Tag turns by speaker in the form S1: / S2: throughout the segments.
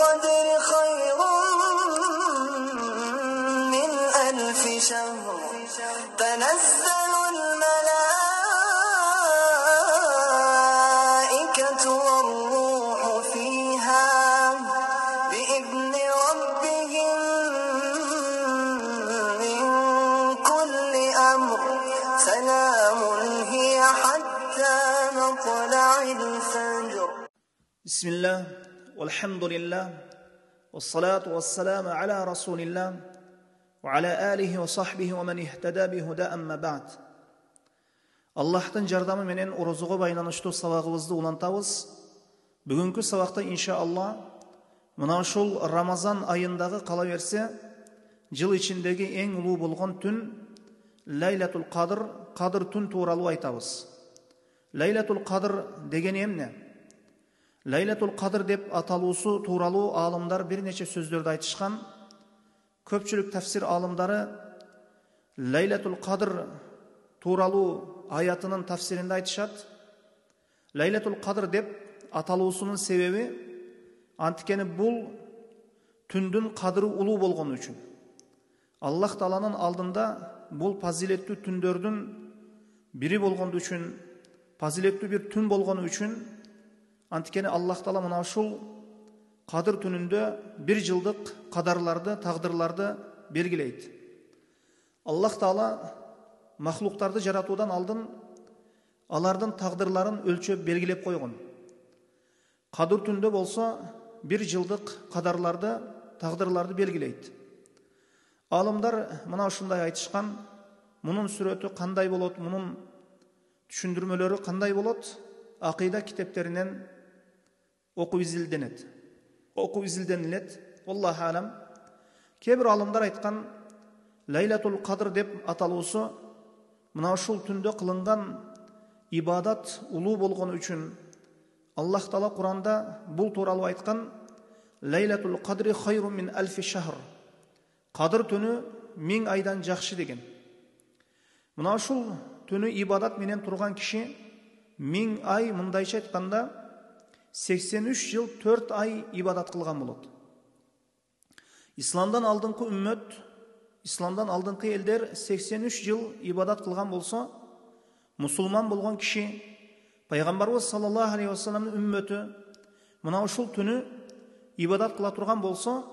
S1: القدر خير من ألف شهر تنزل الملائكة والروح فيها بإذن ربهم من كل أمر سلام هي حتى مطلع الفجر.
S2: بسم الله والحمد لله والصلاة والسلام على رسول الله وعلى آله وصحبه ومن اهتدى بهدى أما بعد. Allah'tan jardamı menen uruzuğa байланыштуу сабагыбызды улантабыз. Бүгүнкү сабакта иншалла мына ушул Рамазан айындагы кала берсе жыл ичиндеги эң улуу болгон түн Лайлатул Кадр, Кадр түн тууралуу айтабыз. Лайлатул Кадр деген эмне? Лайлатул Кадр деп аталуусу тууралуу аалымдар бир нече сөздөрдү айтышкан. Көпчүлүк тафсир аалымдары Лайлатул Кадр тууралуу аятынын тафсиринде айтышат. Лайлатул Кадр деп аталуусунун себеби анткени бул түндүн кадыры улуу болгону үчүн. Аллах Тааланын алдында бул фазилеттүү түндөрдүн бири болгону үчүн, фазилеттүү бир түн болгону үчүн анткени Аллах Таала мына ушул Кадыр түнүндө бир жылдык кадарларды, тагдырларды белгилейт. Аллах Таала махлуктарды жаратуудан алдын алардын тагдырларын өлчөп белгилеп койгон. Кадыр түндө болсо бир жылдык кадарларды, тагдырларды белгилейт. Алымдар мына ушундай айтышкан, мунун сүрөтү кандай болот, мунун түшүндүрмөлөрү кандай болот? Акыйда китептеринен окуп изилденет. Аллаху алам. Кээ бир алымдар айткан Лайлатул Кадр деп аталуусу мына ушул түндө кылынган ибадат улуу болгону үчүн Аллах Таала Куранда бул тууралуу айткан Лайлатул Кадри хайрун мин альфи шахр. Кадыр түнү 1000 айдан жакшы деген. Мына ушул түнү ибадат менен турган киши 1000 ай мындайча айтканда 83 жыл 4 ай ибадат кылган болот. Исламдан алдыңкы үммөт, исламдан алдыңкы элдер 83 жыл ибадат кылган болсо, мусулман болгон киши пайгамбарыбыз саллаллаху алейхи вассаламдын үммөтү мына ушул түнү ибадат кыла турган болсо,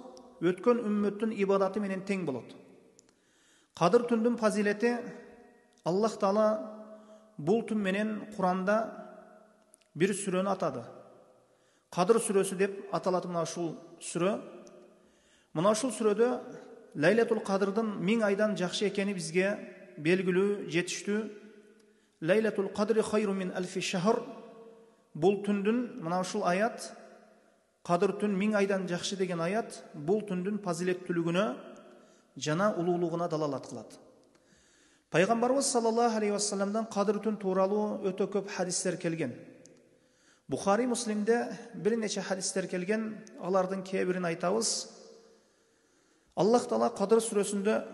S2: өткөн үммөттүн ибадаты менен тең болот. Кадыр түндүн фазилети Аллах Таала бул түн менен Куранда бир сүрөнү атады. Кадыр сүрөсү деп аталат мына ушул сүрө. Мына ушул сүрөдө Лайлатул Кадырдын 1000 айдан жакшы экени бизге белгилүү, жетиштүү. Лайлатул Кадри хайрун мин альфи шахр. Бул түндүн мына ушул аят, Кадыр түн 1000 айдан жакшы деген аят бул түндүн фазилеттүүлүгүнө жана улуулугуна далалат кылат. Пайгамбарыбыз саллаллаху алейхи вассаламдан Кадыр түн тууралуу өтө көп хадистер келген. Бухари, Муслимде бир нече хадистер келген, алардын кээ бирин айтабыз. Аллах Таала Кадыр сүрөсүндө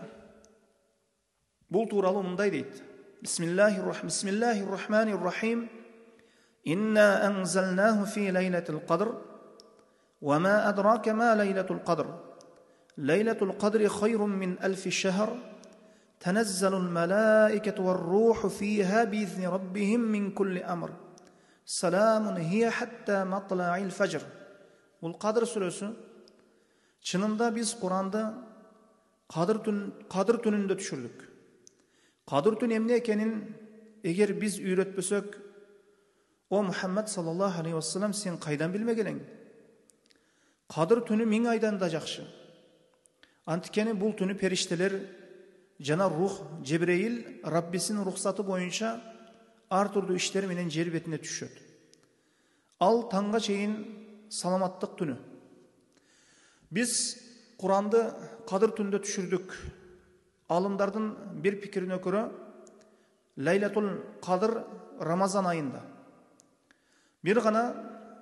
S2: бул тууралуу мындай дейт. Бисмиллахир-рахманир-рахим. Инна анзалнаху фи лайлатил кадр ва ма адрака ма лайлатул кадр. Лайлатул кадри хайрун мин альфи шахр. Танаzzalul malaikatu var-ruhu fiha bi-izni rabbihim min kulli amr. Salamun hiya hatta matla'il fajr. Бул Кадыр сүрөсү. Чынында биз Куранды Кадыр түнүндө түшүрдүк. Кадыр түн эмне экенин эгер биз үйрөтпөсөк, о Мухаммад саллаллаху алейхи вассалам, сен кайдан билмеген элең? Кадыр түнү 1000 айдан да жакшы. Анткени бул түнү периштелер жана рух Жебреил Раббисинин рухсаты боюнча ар турдуу иштер менен жер бетине түшөт. Ал таңга чейин саламаттык түнү. Биз Куранды Кадыр түндө түшүрдүк. Алымдардын бир пикирине көрө Лайлатул Кадр Рамазан айында. Бир гана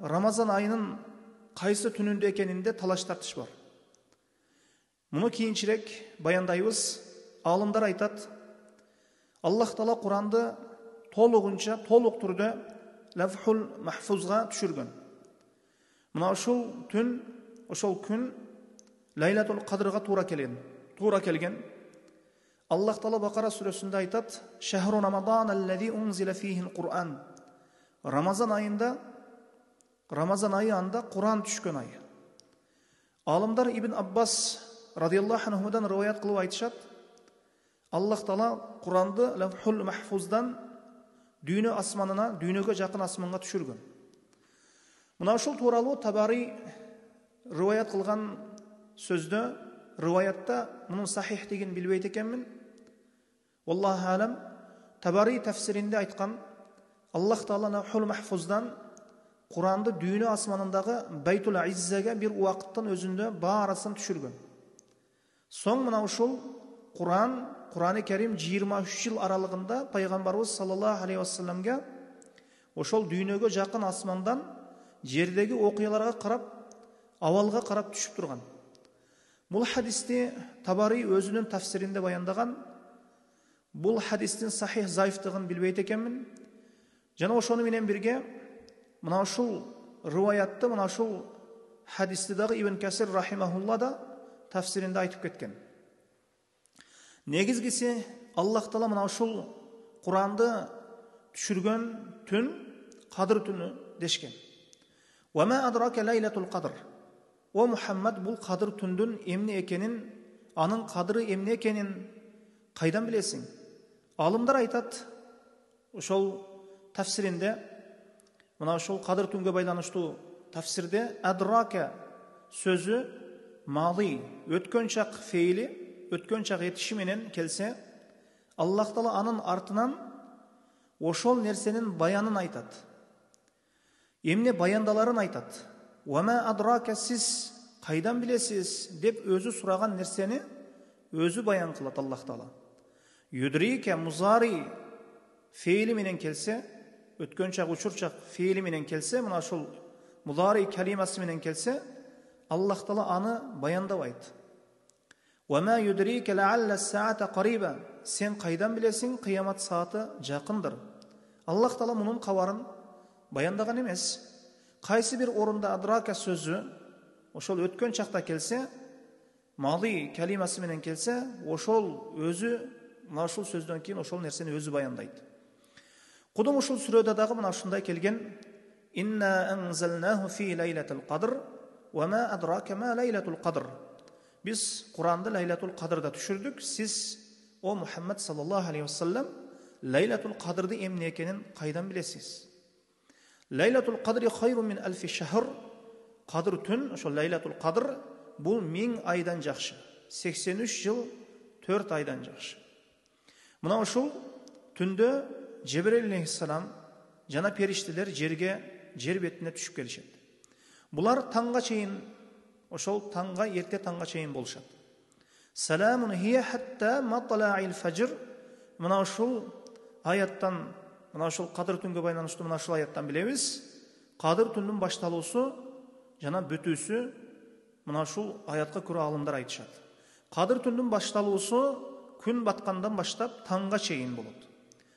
S2: Рамазан айынын кайсы түнүндө экенинде талаш тартыш бар. Муну кийинчерээк баяндайбыз. Алымдар айтат, Аллах Таала Куранды толугунча, толук түрдө Лавхул Махфузга түшүргөн. Мына ушул түн ошол күн Лайлатул Кадрга туура келген. Аллах Таала Бакара сүрөсүндө айтат: "Шахру Рамадан аллази унзила фихил Кур'ан." Рамазан айы анда Куран түшкөн ай. Алымдар Ибн Аббас радиаллаху анхудан риваят кылып айтышат: Аллах Таала Куранды Лавхул Махфуздан дүйнө асманына, дүйнөгө жакын асманга түшүргөн. Мына ушул тууралуу Табари риваят кылган сөздө, риваятта мунун сахих деген билбейт экенмин. Аллаху алам, Табари тафсиринде айткан: Аллах Таала Лавхул Махфуздан Куранды дүйнө асманындагы Байтул Иззага бир убакыттын өзүндө баарасын түшүргөн. Соң мына ушул Курани Керим 23 жыл аралыгында пайгамбарыбыз саллаллаху алейхи вассаламга ошол дүйнөгө жакын асмандан жердеги окуяларга карап, абалга карап түшүп турган. Бул хадисти Табари өзүнүн тафсиринде баяндаган. Бул хадистин сахих заифтыгын билбейт экенмин. Жана ошону менен бирге мына ушул риваятты, мына ушул хадисти дагы Ибн Касир рахимахулла да тафсиринде айтып кеткен. Негизгиси Аллах Таала мына ушул Куранды түшүргөн түн Кадыр түнү дешкен. Ва ма адрака лайлатул Кадр. О Мухаммад, бул Кадыр түндүн эмне экенин, анын кадыры эмне экенин кайдан билесиң? Алымдар айтат, ошол тафсиринде, мына ошол Кадыр түнгө байланыштуу тафсирде адрака сөзү мади, өткөн чак фейли, өткөн чак этиши менен келсе, Аллах Таала анын артынан ошол нерсенин баянын айтат. Эмне баяндаларын айтат. Вама адрака, сиз кайдан билесиз деп өзү сураган нерсени өзү баян кылат Аллах Таала. Юдрика музари фейли менен келсе, өткөн чак, учур чак фейли менен келсе, мына ошол мудари калимасы менен келсе, Аллах Таала аны баяндабайт. Вама юдрика лаалла саата кариба. Сен кайдан билесиң кыямат сааты жакындыр. Аллах Таала мунун кабарын баяндаган эмес. Кайсы бир орунда адрака сөзү ошол өткөн чакта келсе, мади калимасы менен келсе, ошол өзү мына ушул сөздөн кийин ошол нерсени өзү баяндайт. Кудум ушул сүрөдө дагы мына ушундай келген: Инна анзалнаху фи лайлатил Кадр ва ма адрака ма лайлатул Кадр. Биз Куранды Лайлатул Кадрда түшүрдүк. Сиз, о Мухаммад саллаллаху алейхи вассалам, Лайлатул Кадрды эмне экенин кайдан билесиз? Лайлатул Кадри хайрун мин алфи шахр. Кадр түн, ошол Лайлатул Кадр бул 1000 айдан жакшы. 83 жыл 4 айдан жакшы. Мына ушул түндө Жебрейил алейхиссалам жана периштелер жер бетине түшүп келишет. Булар таңга чейин, ошол таңга, эрте таңга чейин болушат. Саламун хия хатта матлаил фажр. Мына ушул аяттан, мына ушул Кадыр түнгө байланыштуу мына ушул аяттан билебиз. Кадыр түндүн башталуусу жана бүтүүсү мына ушул аятка көрө алымдар айтышат. Кадыр түндүн башталуусу күн баткандан баштап таңга чейин болот.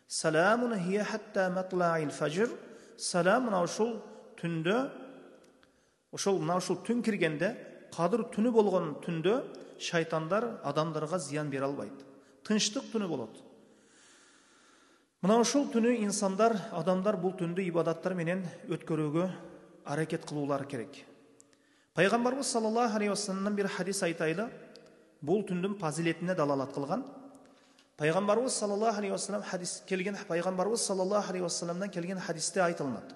S2: Саламун хия хатта матлаил фажр. Салам мына ушул түндө, ошол мына ушул түн киргенде, Кадыр түнү болгон түндө шайтандар адамдарга зыян бере албайт. Тынчтык түнү болот. Мына ушул түнү инсандар, адамдар бул түндү ибадаттар менен өткөрүүгө аракет кылуулары керек. Пайгамбарыбыз саллаллаху алейхи вассаламдан бир хадис айтайлы. Бул түндүн фазилетине далалат кылган. Пайгамбарыбыз саллаллаху алейхи вассалам хадис келген, пайгамбарыбыз саллаллаху алейхи вассаламдан келген хадисте айтылат.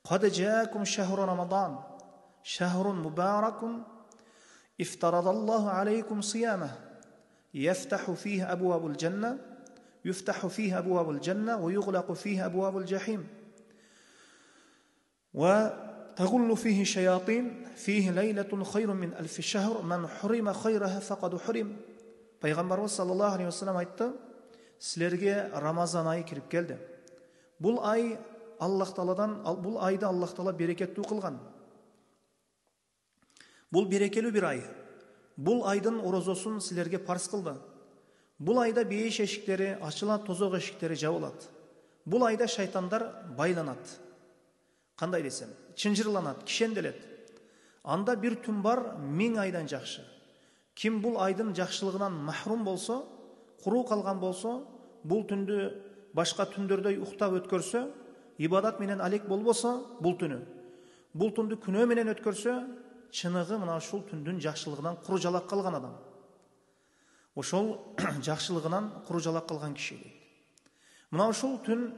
S2: Кад жаакум шахру рамадан, шахрун мубаракун, ифтарадаллаху алейкум сияма, яфтаху фиhi абуабул джанна, юфтаху фиhi абуабул джанна, ва юглаку фиhi абуабул джахим, ва тагуллу фиhi шаятин, фиhi лейлатун хайрун мин алфи шахр, ман хурима хайраха факаду хурим. Пайгамбарыбыз саллаллаху алейхи вассалам айтты: силерге Рамазан айы кирип келди. Бул ай Аллах Тааладан, бул айда Аллах Таала берекеттүү кылган. Бул берекелүү бир ай. Бул айдын орозосун силерге парз кылды. Бул айда бейиш эшиктери ачылат, тозок эшиктери жабылат. Бул айда шайтандар байланат. Кандай десем, чынжырланат, кишенделет. Анда bir түн бар 1000 айдан жақшы. Ким бұл айдың жақшылығынан махрум болса, құру қалған болса, бұл түнді башқа түндердей ұқтап өткөрсө, ибадат менен алек болбосо, бұл түнді күнөө менен өткөрсө, чыныгы мына ушул түндүн жақшылығынан құр жалақ қалған адам. Ошол жақшылығынан құр жалақ қалған киши дейт. Мына ушул түн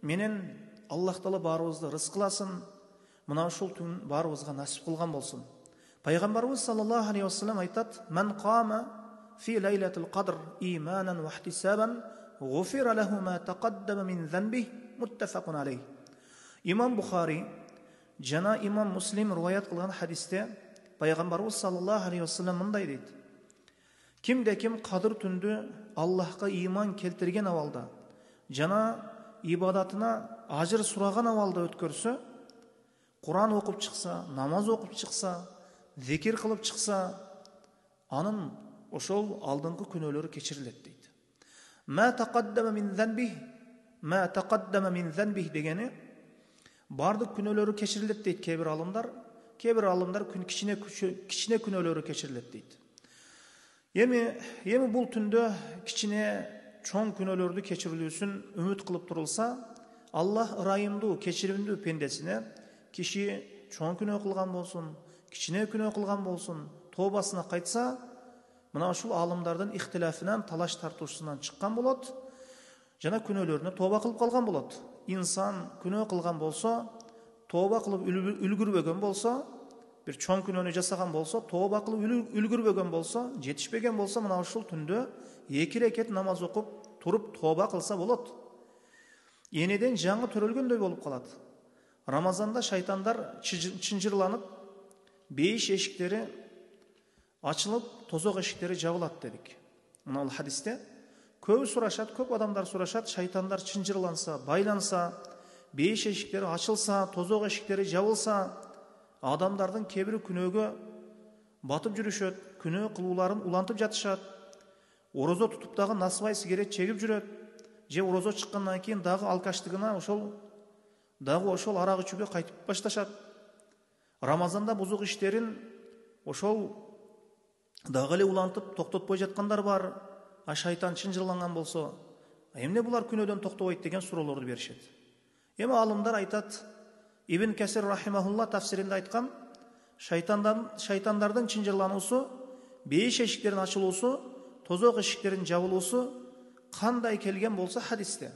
S2: менен Аллах Таала барыбызды рызык кыласын. Мына ушул түн барыбызга насип кылган болсун. Пайгамбарыбыз саллаллаху алейхи вассалам айтат: "Ман қама фи лейлатил қадр иманан ва ихтисабан, гуфира лаху ма тақаддама мин занбих", муттафақун алейх. Имам Бухари жана имам Муслим риваят кылган хадисте пайгамбарыбыз саллаллаху алейхи вассалам мындай дейт: Кимде ким Кадыр түндү Аллахка иман келтирген абалда жана ибадатына ажыр сураган абалда өткөрсө, Куран окуп чыкса, намаз окуп чыкса, зикир кылып чыкса, анын ошол алдыңкы күнөөлөрү кечирилет дейт. Ма тақаддама мин занбих дегени бардык күнөөлөрү кечирилет дейт кейбир алымдар. Кейбир алымдар кичине күнөөлөрү кечирилет дейт. Эми бул түндө кичине чоң күнөөлөрдү кечирилүүсүн үмүт кылып турулса, Аллах ырайымдуу, кечиримдүү пендесине киши чоң күнөө кылган болсун, кичине күнөө кылган болсун, тообасына кайтса, мына ушул алымдардын ихтилафынан, талаш тартуусунан чыккан болот, жана күнөөлөрүнө тооба кылып калган болот. Инсан күнөө кылган болсо, тооба кылып үлгүрбөгөн болсо, bir чоң күнөөнү жасаган болсо, тооба кылып үлгүрбөгөн болсо, жетишпеген болсо, мына ушул түндө 2 рекет намаз окуп туруп тооба кылса болот. Энеден жаңы төрөлгөндөй болуп калат. Рамазанда шайтандар чынжырланып, бейиш эшиктери ачылып, тозок эшиктери жабылат дедик. Мына бул хадисте көп адамдар сурашат, шайтандар чынжырланса, байланса, бейиш эшиктери ачылса, тозок эшиктери жабылса, адамдардын кебири күнөөгө батып жүрүшөт, күнөө кылууларын улантып жатышат, орозо тутуп дагы насыбай сигарет чегип жүрөт, же орозо чыккандан кийин дагы алкаштыгына ошол арак ичүүгө кайтып башташат. Рамазанда бузук иштерин ошол дагы эле улантып токтотпой жаткандар бар. Шайтан чынжырланган болсо, эмне булар күнөөдөн токтобойт деген суроолорду беришет. Эми алымдар айтат, Ибн Касир рахимахулла тафсиринде айткан, шайтандардын чынжырлануусу, бейиш эшиктерин ачылуусу, тозок эшиктерин жабылуусу кандай келген болсо хадисте,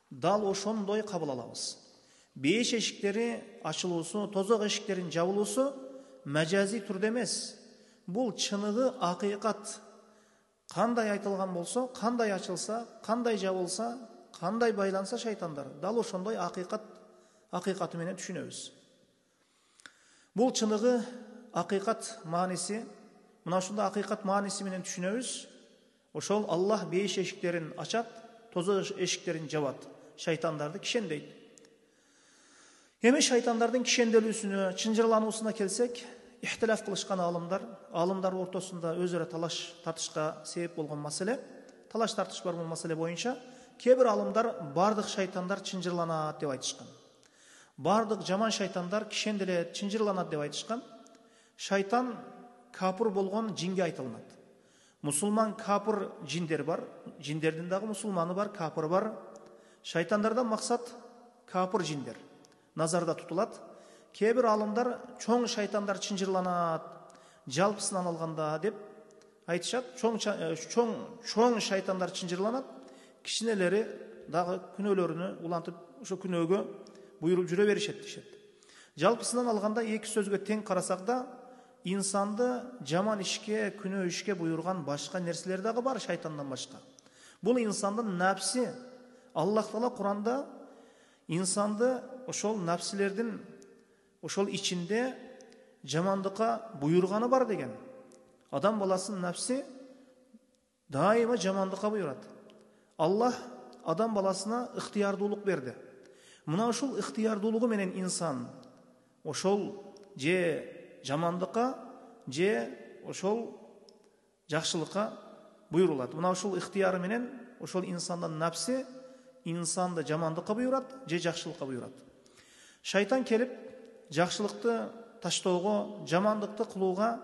S2: дал ошондой кабыл алабыз. Бейиш эшиктери ачылуусу, тозок эшиктерин жабылуусу мажази түрдө эмес. Бул чыныгы акыйкат. Кандай айтылган болсо, кандай ачылса, кандай жабылса, кандай байланса шайтандар, дал ошондой акыйкаты менен түшүнөбүз. Бул чыныгы акыйкат мааниси, мына ушундай акыйкат мааниси менен түшүнөбүз. Ошол Аллах бейиш эшиктерин ачат, тозок эшиктерин жабат, шайтандарды кишендейт. Эми шайтандардын кишенделүүсүнө, чынжырлануусуна келсек, ихтилаф кылышкан алымдар ортосунда өзара талаш тартышка себеп болгон маселе, талаш тартыш бар бул маселе боюнча, кээ бир алымдар бардык шайтандар чынжырланат деп айтышкан. Бардык жаман шайтандар кишенделет, чынжырланат деп айтышкан. Шайтан капыр болгон жинге айтылат. Мусулман капыр жиндер бар, жиндердин дагы мусулманы бар, капыры бар. Шайтандардан максат капыр жиндер назарда тутулат. Кээ бир алымдар чоң шайтандар чынжырланат, жалпысынан алганда деп айтышат. Чоң шайтандар чынжырланат, кичинелери дагы күнөөлөрүнө улантып, ошо күнөөгө буйруп жүрө беришет дешет. Жалпысынан алганда эки сөзгө тең карасак да, инсанды жаман ишке, күнөө ишке буйрган башка нерселер дагы бар шайтандан башка. Бул инсандын напси. Аллах Таала Куранда инсанды ошол напсилердин ошол ичинде жамандыкка буйрганы бар деген. Адам баласынын напси дайыма жамандыкка буйрат. Аллах адам баласына ыктыярдуулук берди. Мына ушул ыктыярдуулугу менен инсан ошол же жамандыкка, же ошол жакшылыкка буйрулат. Мына ушул ыктыяры менен ошол инсандын напси инсанды жамандыкка буйрат, же жакшылыкка буйрат. Шайтан келип жакшылыкты таштоого, жамандыкты кылууга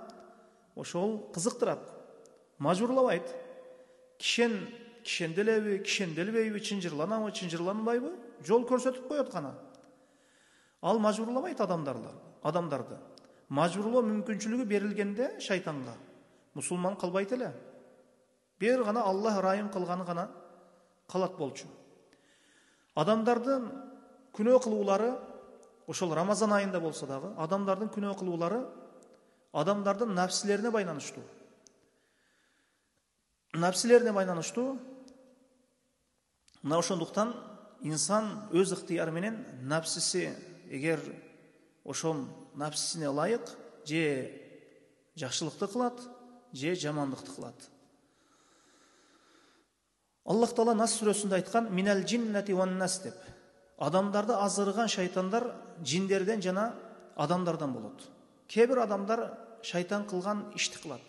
S2: ошол кызыктырат, мажбурлабайт. Кишенделеби, кишенделбейби, чынжырланабы, чынжырланбайбы, жол көрсөтүп коет гана. Ал мажбурламайт адамдарды. Мажбурлоо мүмкүнчүлүгү берилгенде шайтанга мусулман калбайт эле. Бир гана Аллах ырайым кылганы гана калат болчу. Адамдардын күнөө кылуулары, ошол Рамазан айында болсо дагы, адамдардын күнөө кылуулары адамдардын нафсилерине байланыштуу. Мына ошондуктан инсан өз ыктыяры менен нафсиси, эгер ошол нафсисине ылайык же жакшылыкты кылат, же жамандыкты кылат. Аллах Таала Нас сүрөсүндө айткан: "Минал джиннати ван нас" деп. Адамдарды азырыган шайтандар жиндерден жана адамдардан болот. Кээ бир адамдар шайтан кылган ишти кылат.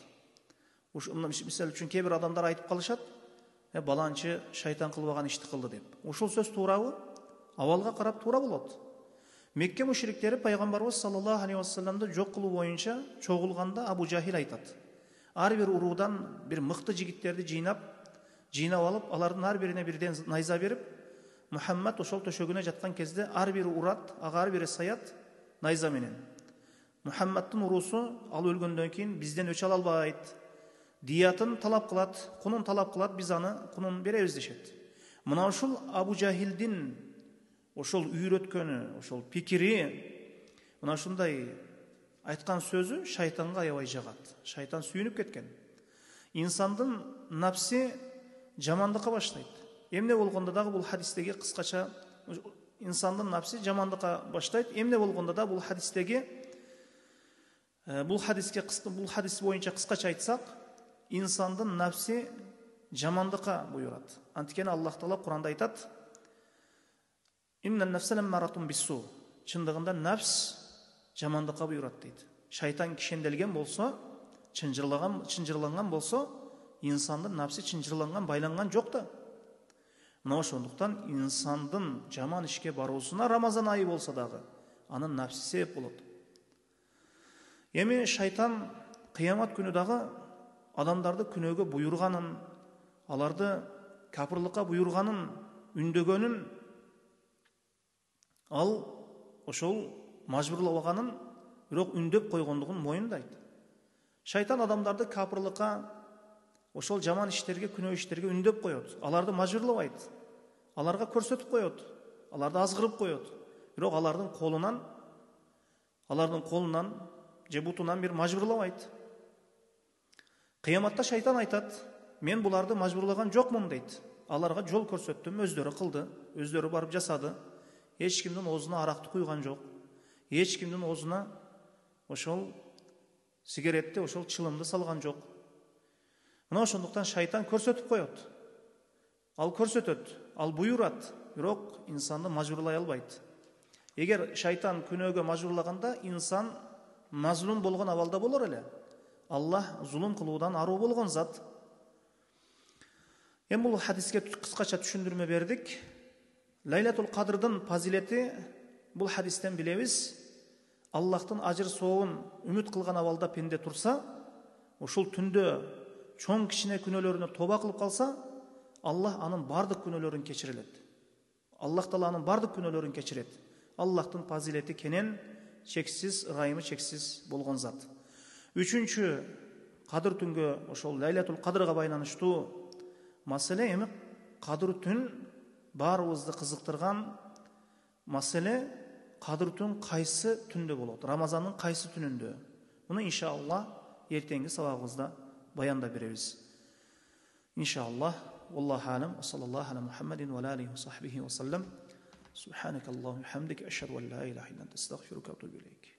S2: Мисалы үчүн кээ бир адамдар айтып калышат: "Баланчы шайтан кылбаган ишти кылды" деп. Ушул сөз туурабы? Абалга карап туура болот. Мекке мушриктери пайгамбарыбыз саллаллаху алейхи вассаламды жок кылуу боюнча чогулганда Абу Жахил айтат: "Ар бир уруудан бир мыкты жигиттерди жыйнап алып, алардын ар бирине бирден найза берип, Мухаммад ошол төшөгүнө жаткан кезде ар бири урат, ага ар бири саят найза менен. Мухаммаддын уруусу ал өлгөндөн кийин бизден өч ала албайт. Диятын талап кылат, кунун талап кылат, биз аны кунун беребиз" дешет. Мына ушул Абу Жахилдин ошол үйрөткөнү, ошол пикири, мына ушундай айткан сөзү шайтанга аябай жагат. Шайтан сүйүнүп кеткен. Инсандын напси жамандыкка баштайт. Эмне болгондо дагы бул хадистеги кыскача инсандын напси жамандыкка баштайт. Эмне болгондо да бул хадис боюнча кыскача айтсак, инсандын напси жамандыкка буйрат. Анткени Аллах Таала Куранда айтат: "Иннан нафса ламмаратун биссу". Чындыгында нафс жамандыкка буйрат дейт. Шайтан кишенделген болсо, чынжырланган болсо, инсандын напси чынжырланган, байланган жок да. Мына ошондуктан инсандын жаман ишке баруусуна Рамазан айы болсо дагы анын напси себеп болот. Эми шайтан кыямат күнү дагы адамдарды күнөөгө буйруганын, аларды капырлыкка буйруганын үндөгөнүн, ал ошол мажбурлабаганын, бирок үндөп койгондугун моюндайт. Шайтан адамдарды капырлыкка, ошол жаман иштерге, күнөө иштерге үндөп коет. Аларды мажбурлабайт. Аларга көрсөтүп коет. Аларды азгырып коет. Бирок алардын колунан же бутунан бир мажбурлабайт. Кыяматта шайтан айтат: "Мен буларды мажбурлаган жокмун" дейт. Аларга жол көрсөттүм, өздөрү кылды, өздөрү барып жасады. Эч кимдин оозуна аракты куйган жок. Эч кимдин оозуна ошол сигаретти, ошол чылымды салган жок. Мына ошондуктан шайтан көрсөтүп коет. Ал көрсөтөт, ал буйрат, бирок инсанды мажбурлай албайт. Эгер шайтан күнөөгө мажбурлаганда, инсан мазлум болгон абалда болор эле. Аллах зулум кылуудан аруу болгон зат. Эми бул хадиске кыскача түшүндүрмө бердик. Лайлатул Кадрдын фазилети бул хадистен билебиз. Аллахтын ажыр сообун үмүт кылган абалда пенде турса, ушул түндө чоң кичине күнөөлөрүнө тоба кылып калса, Аллах анын бардык күнөөлөрүн кечирет. Аллах Таала анын бардык күнөөлөрүн кечирет. Аллахтын фазилети кенен, чексиз, ырайымы чексиз болгон зат. Үчүнчү, Кадыр түнгө, ошол Лайлатул Кадрга байланыштуу маселе, эми Кадыр түн баарыбызды кызыктырган маселе, Кадыр түн кайсы түндө болот? Рамазандын кайсы түнүндө? Муну иншаллах эртеңки сабагыбызда баяндап беребиз. Иншаллах. Wallahu a'lam. Sallallahu ala Muhammadin wa alihi wa sahbihi wa sallam. Subhanakallahumma wa bihamdika ashhadu an la ilaha illa anta astaghfiruka wa atubu ilayk.